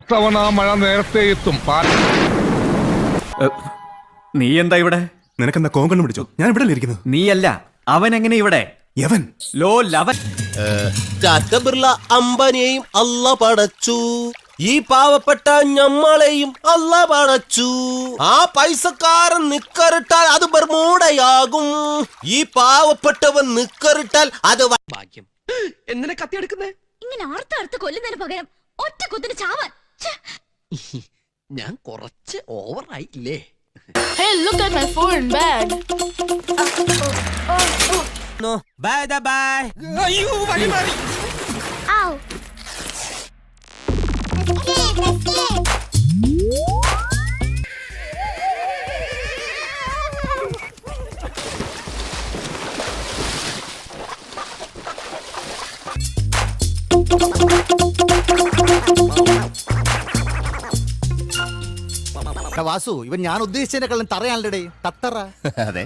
ഇത്തവണ മഴ നേരത്തെ എത്തും. നീ എന്താ ഇവിടെ? നിനക്കെന്താ കോങ്കണ്ണം പിടിച്ചോ? ഞാൻ ഇവിടെ ഇരിക്കുന്നു. നീയല്ല, അവൻ എങ്ങനെ ഇവിടെ? യവൻ ലോ ലവൻ. ടാറ്റ ബിർള അംബാനിയെയും അല്ല പടച്ചു, ഈ പാവപ്പെട്ട ഞമ്മളെയും അല്ല പടച്ചു. ആ പൈസക്കാരൻ നിക്കറിട്ടാൽ അത് ബർമൂടയാകും, ഈ പാവപ്പെട്ടവൻ നിക്കറിട്ടാൽ അത് ഭാഗ്യം. എന്തിനാ കത്തിയെടുക്കുന്നേ? ഇങ്ങനെ ആർത്തടുത്ത് കൊല്ലുന്നതിന് പകരം ഒറ്റ കുത്തിന് ചാവാൻ. ഞാൻ കുറച്ച് ഓവറായില്ലേ? Hey, look at my foreign bag. No, bye bye. അയ്യോ വഴി മാറി. Ow. Escape. വാസു, ഇവൻ ഞാൻ ഉദ്ദേശിച്ചതിനെക്കാളും തറയാണല്ലേ തത്തറ. അതെ.